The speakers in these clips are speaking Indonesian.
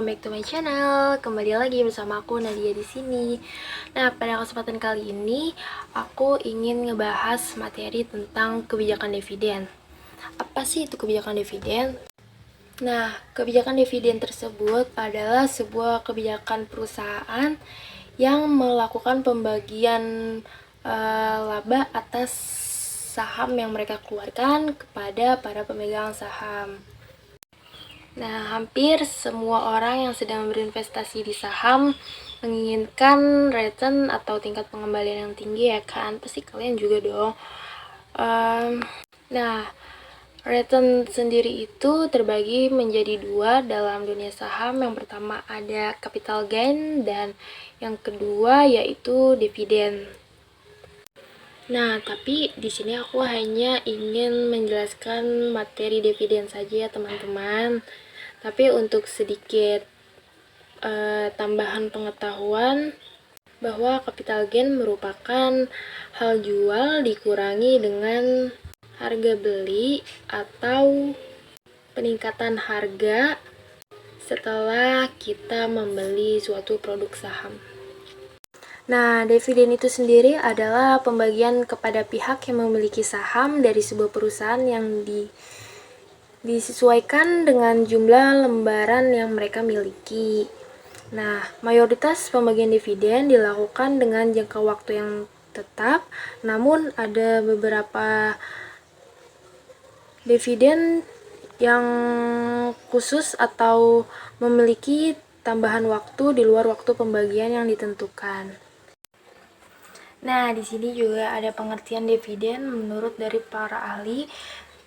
back to my channel. Kembali lagi bersama aku Nadia di sini. Nah, pada kesempatan kali ini aku ingin ngebahas materi tentang kebijakan dividen. Apa sih itu kebijakan dividen? Nah, kebijakan dividen tersebut adalah sebuah kebijakan perusahaan yang melakukan pembagian laba atas saham yang mereka keluarkan kepada para pemegang saham. Nah, hampir semua orang yang sedang berinvestasi di saham menginginkan return atau tingkat pengembalian yang tinggi, ya kan? Pasti kalian juga dong. Nah, return sendiri itu terbagi menjadi dua dalam dunia saham. Yang pertama ada capital gain dan yang kedua yaitu dividen. Nah, tapi di sini aku hanya ingin menjelaskan materi dividen saja ya teman-teman. Tapi untuk sedikit tambahan pengetahuan bahwa capital gain merupakan hal jual dikurangi dengan harga beli atau peningkatan harga setelah kita membeli suatu produk saham. Nah, dividen itu sendiri adalah pembagian kepada pihak yang memiliki saham dari sebuah perusahaan yang disesuaikan dengan jumlah lembaran yang mereka miliki. Nah, mayoritas pembagian dividen dilakukan dengan jangka waktu yang tetap, namun ada beberapa dividen yang khusus atau memiliki tambahan waktu di luar waktu pembagian yang ditentukan. Nah, di sini juga ada pengertian dividen menurut dari para ahli.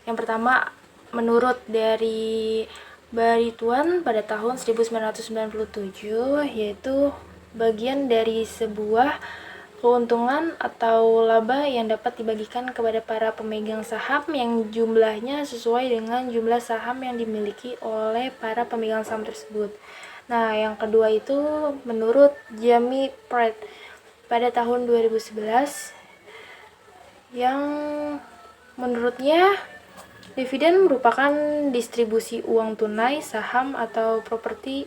Yang pertama, menurut dari Barituan pada tahun 1997, yaitu bagian dari sebuah keuntungan atau laba yang dapat dibagikan kepada para pemegang saham yang jumlahnya sesuai dengan jumlah saham yang dimiliki oleh para pemegang saham tersebut. Nah, yang kedua itu menurut Jamie Pratt pada tahun 2011 yang menurutnya dividen merupakan distribusi uang tunai, saham, atau properti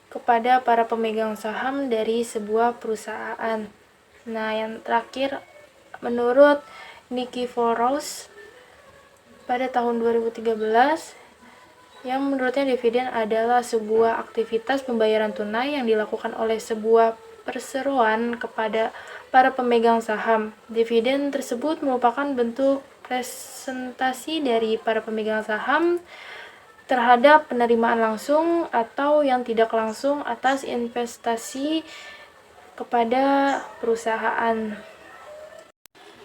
kepada para pemegang saham dari sebuah perusahaan. Nah, yang terakhir, menurut Nikiforos pada tahun 2013, yang menurutnya dividen adalah sebuah aktivitas pembayaran tunai yang dilakukan oleh sebuah perseroan kepada para pemegang saham. Dividen tersebut merupakan bentuk presentasi dari para pemegang saham terhadap penerimaan langsung atau yang tidak langsung atas investasi kepada perusahaan.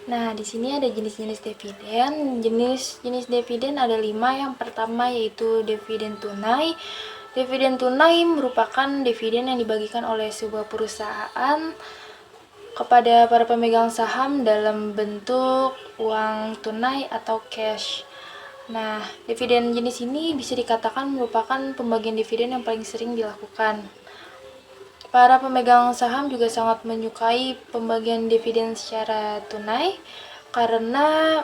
Nah, di sini ada jenis-jenis dividen. Jenis-jenis dividen ada 5. Yang pertama yaitu dividen tunai. Dividen tunai merupakan dividen yang dibagikan oleh sebuah perusahaan kepada para pemegang saham dalam bentuk uang tunai atau cash. Nah, dividen jenis ini bisa dikatakan merupakan pembagian dividen yang paling sering dilakukan. Para pemegang saham juga sangat menyukai pembagian dividen secara tunai karena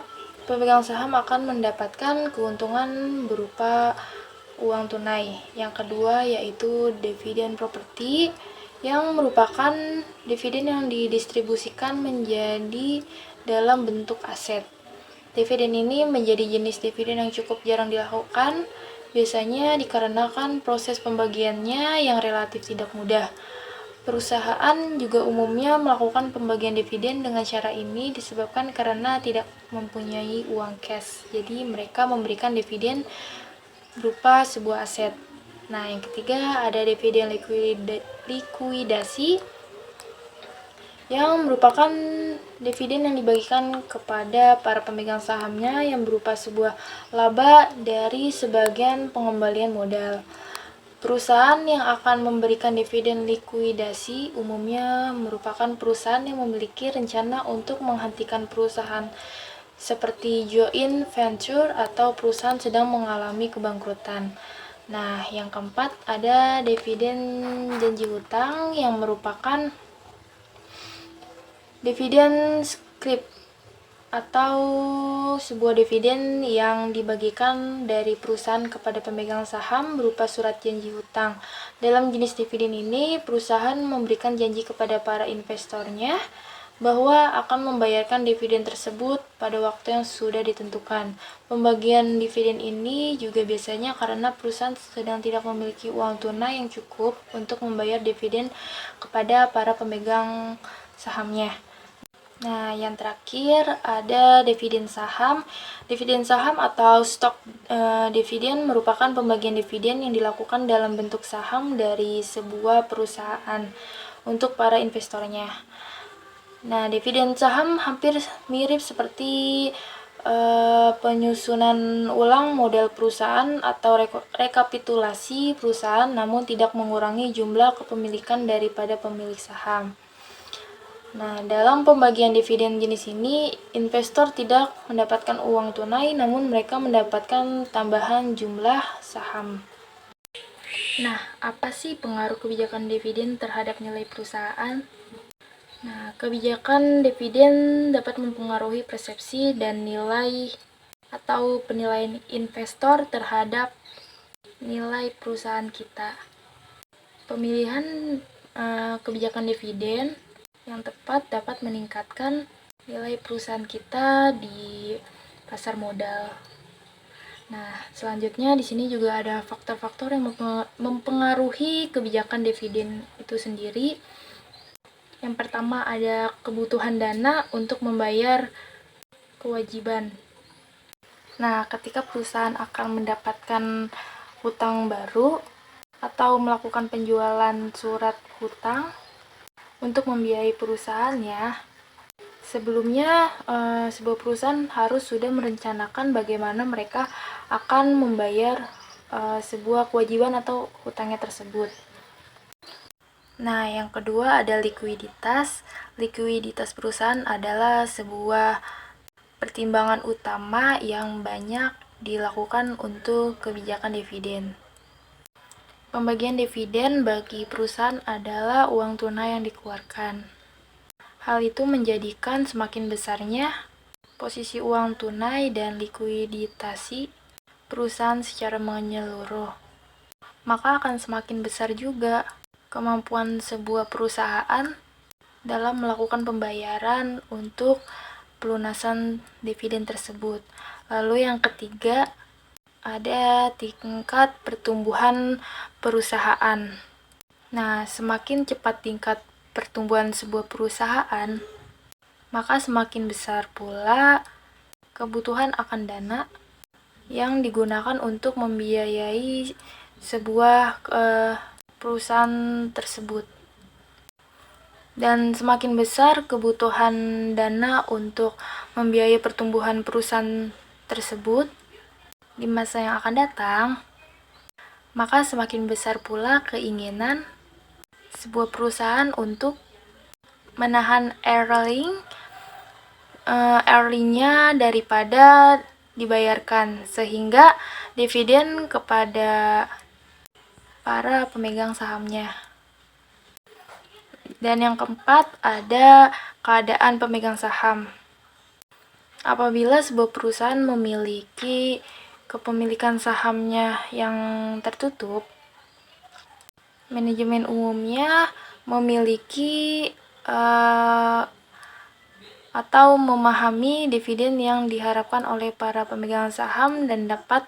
pemegang saham akan mendapatkan keuntungan berupa uang tunai. Yang kedua yaitu dividen properti yang merupakan dividen yang didistribusikan menjadi dalam bentuk aset. Dividen ini menjadi jenis dividen yang cukup jarang dilakukan, biasanya dikarenakan proses pembagiannya yang relatif tidak mudah. Perusahaan juga umumnya melakukan pembagian dividen dengan cara ini disebabkan karena tidak mempunyai uang cash. Jadi mereka memberikan dividen berupa sebuah aset. Nah, yang ketiga ada dividen likuidasi yang merupakan dividen yang dibagikan kepada para pemegang sahamnya yang berupa sebuah laba dari sebagian pengembalian modal. Perusahaan yang akan memberikan dividen likuidasi umumnya merupakan perusahaan yang memiliki rencana untuk menghentikan perusahaan seperti joint venture atau perusahaan sedang mengalami kebangkrutan. Nah, yang keempat ada dividen janji hutang yang merupakan dividen scrip atau sebuah dividen yang dibagikan dari perusahaan kepada pemegang saham berupa surat janji hutang. Dalam jenis dividen ini, perusahaan memberikan janji kepada para investornya bahwa akan membayarkan dividen tersebut pada waktu yang sudah ditentukan. Pembagian dividen ini juga biasanya karena perusahaan sedang tidak memiliki uang tunai yang cukup untuk membayar dividen kepada para pemegang sahamnya. Nah, yang terakhir ada dividen saham. Dividen saham atau stock dividen merupakan pembagian dividen yang dilakukan dalam bentuk saham dari sebuah perusahaan untuk para investornya. Nah, dividen saham hampir mirip seperti penyusunan ulang model perusahaan atau rekapitulasi perusahaan, namun tidak mengurangi jumlah kepemilikan daripada pemilik saham. Nah, dalam pembagian dividen jenis ini, investor tidak mendapatkan uang tunai, namun mereka mendapatkan tambahan jumlah saham. Nah, apa sih pengaruh kebijakan dividen terhadap nilai perusahaan? Nah, kebijakan dividen dapat mempengaruhi persepsi dan nilai atau penilaian investor terhadap nilai perusahaan kita. Pemilihan kebijakan dividen yang tepat dapat meningkatkan nilai perusahaan kita di pasar modal. Nah, selanjutnya di sini juga ada faktor-faktor yang mempengaruhi kebijakan dividen itu sendiri. Yang pertama ada kebutuhan dana untuk membayar kewajiban. Nah, ketika perusahaan akan mendapatkan hutang baru atau melakukan penjualan surat hutang untuk membiayai perusahaannya, sebelumnya sebuah perusahaan harus sudah merencanakan bagaimana mereka akan membayar sebuah kewajiban atau hutangnya tersebut. Nah, yang kedua ada likuiditas. Likuiditas perusahaan adalah sebuah pertimbangan utama yang banyak dilakukan untuk kebijakan dividen. Pembagian dividen bagi perusahaan adalah uang tunai yang dikeluarkan. Hal itu menjadikan semakin besarnya posisi uang tunai dan likuiditasi perusahaan secara menyeluruh, maka akan semakin besar juga kemampuan sebuah perusahaan dalam melakukan pembayaran untuk pelunasan dividen tersebut. Lalu yang ketiga, ada tingkat pertumbuhan perusahaan. Nah, semakin cepat tingkat pertumbuhan sebuah perusahaan, maka semakin besar pula kebutuhan akan dana yang digunakan untuk membiayai sebuah perusahaan tersebut. Dan semakin besar kebutuhan dana untuk membiayai pertumbuhan perusahaan tersebut di masa yang akan datang, maka semakin besar pula keinginan sebuah perusahaan untuk menahan earningnya daripada dibayarkan, sehingga dividen kepada para pemegang sahamnya. Dan yang keempat ada keadaan pemegang saham. Apabila sebuah perusahaan memiliki kepemilikan sahamnya yang tertutup, manajemen umumnya memiliki atau memahami dividen yang diharapkan oleh para pemegang saham dan dapat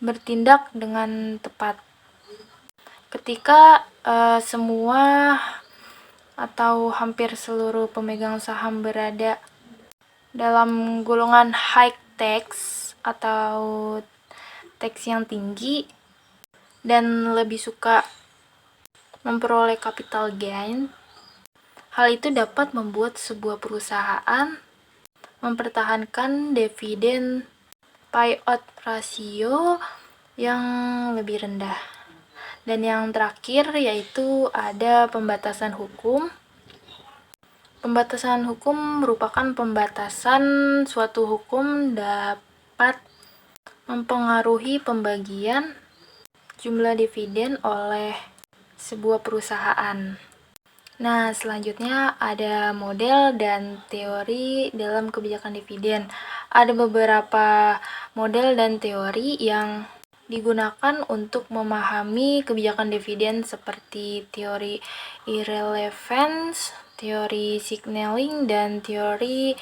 bertindak dengan tepat. Ketika semua atau hampir seluruh pemegang saham berada dalam golongan high tax atau tax yang tinggi dan lebih suka memperoleh capital gain, hal itu dapat membuat sebuah perusahaan mempertahankan dividen payout ratio yang lebih rendah. Dan yang terakhir yaitu ada pembatasan hukum. Pembatasan hukum merupakan pembatasan suatu hukum dapat mempengaruhi pembagian jumlah dividen oleh sebuah perusahaan. Nah, selanjutnya ada model dan teori dalam kebijakan dividen. Ada beberapa model dan teori yang digunakan untuk memahami kebijakan dividen seperti teori irrelevance, teori signaling, dan teori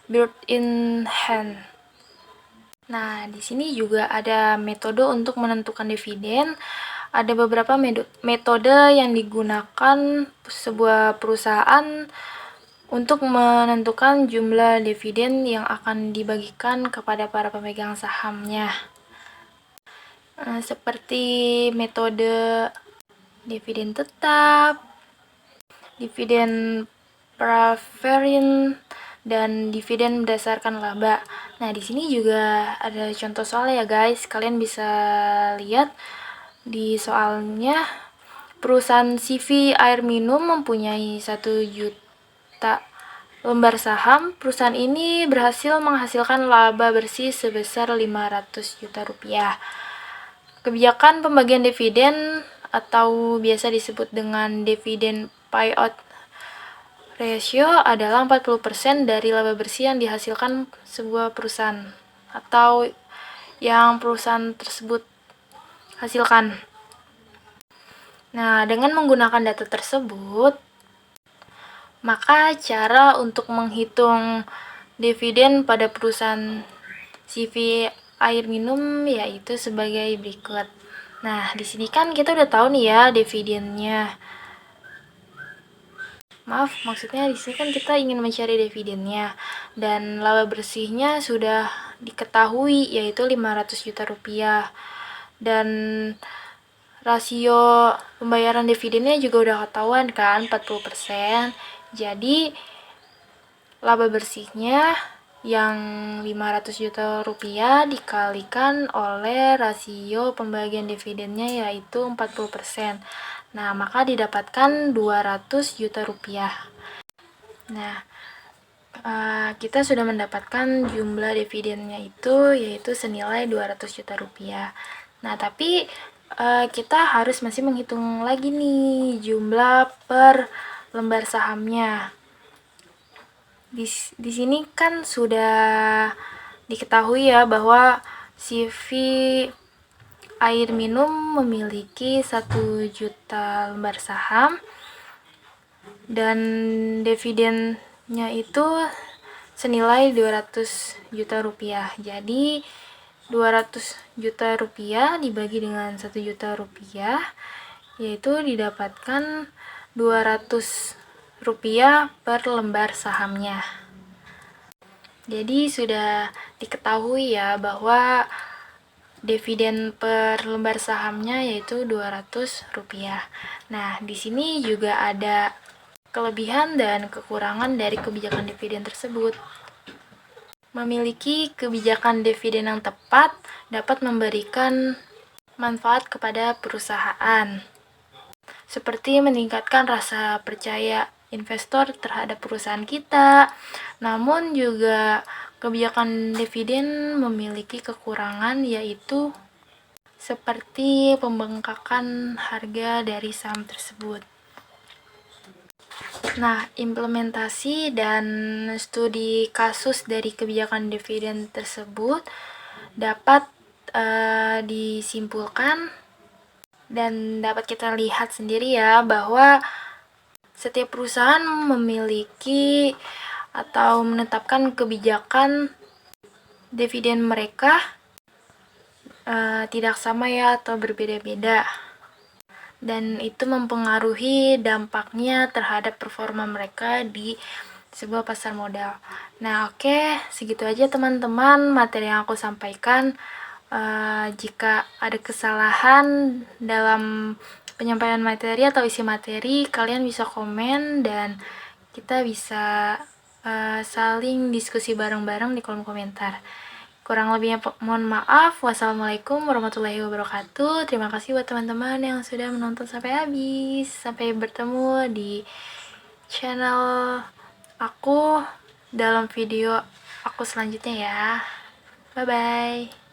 bird in hand. Nah, di sini juga ada metode untuk menentukan dividen. Ada beberapa metode yang digunakan sebuah perusahaan untuk menentukan jumlah dividen yang akan dibagikan kepada para pemegang sahamnya. Seperti metode dividen tetap, dividen preferred, dan dividen berdasarkan laba. Nah, di sini juga ada contoh soal ya guys. Kalian bisa lihat di soalnya, perusahaan CV air minum mempunyai 1 juta lembar saham. Perusahaan ini berhasil menghasilkan laba bersih sebesar 500 juta rupiah. Kebijakan pembagian dividen atau biasa disebut dengan dividen payout ratio adalah 40% dari laba bersih yang dihasilkan sebuah perusahaan atau yang perusahaan tersebut hasilkan. Nah, dengan menggunakan data tersebut, maka cara untuk menghitung dividen pada perusahaan CV air minum yaitu sebagai berikut. Nah, di sini kan kita udah tahu nih ya dividennya. Maksudnya di sini kan kita ingin mencari dividennya dan laba bersihnya sudah diketahui yaitu 500 juta rupiah. Dan rasio pembayaran dividennya juga udah ketahuan kan, 40%. Jadi laba bersihnya yang 500 juta rupiah dikalikan oleh rasio pembagian dividennya yaitu 40%. Nah, maka didapatkan 200 juta rupiah. Nah, kita sudah mendapatkan jumlah dividennya itu yaitu senilai 200 juta rupiah. Nah, tapi kita harus masih menghitung lagi nih jumlah per lembar sahamnya. Di sini kan sudah diketahui ya bahwa CV air minum memiliki 1 juta lembar saham dan dividennya itu senilai 200 juta rupiah. Jadi 200 juta rupiah dibagi dengan 1 juta rupiah yaitu didapatkan 200 rupiah per lembar sahamnya. Jadi sudah diketahui ya bahwa dividen per lembar sahamnya yaitu 200 rupiah. Nah, di sini juga ada kelebihan dan kekurangan dari kebijakan dividen tersebut. Memiliki kebijakan dividen yang tepat dapat memberikan manfaat kepada perusahaan, seperti meningkatkan rasa percaya investor terhadap perusahaan kita. Namun juga kebijakan dividen memiliki kekurangan yaitu seperti pembengkakan harga dari saham tersebut. Nah, implementasi dan studi kasus dari kebijakan dividen tersebut dapat disimpulkan dan dapat kita lihat sendiri ya bahwa setiap perusahaan memiliki atau menetapkan kebijakan dividen mereka tidak sama ya atau berbeda-beda. Dan itu mempengaruhi dampaknya terhadap performa mereka di sebuah pasar modal. Nah, oke, segitu aja teman-teman materi yang aku sampaikan. Jika ada kesalahan dalam penyampaian materi atau isi materi, kalian bisa komen dan kita bisa saling diskusi bareng-bareng di kolom komentar. Kurang lebihnya mohon maaf. Wassalamualaikum warahmatullahi wabarakatuh. Terima kasih buat teman-teman yang sudah menonton sampai habis. Sampai bertemu di channel aku dalam video aku selanjutnya ya. Bye-bye.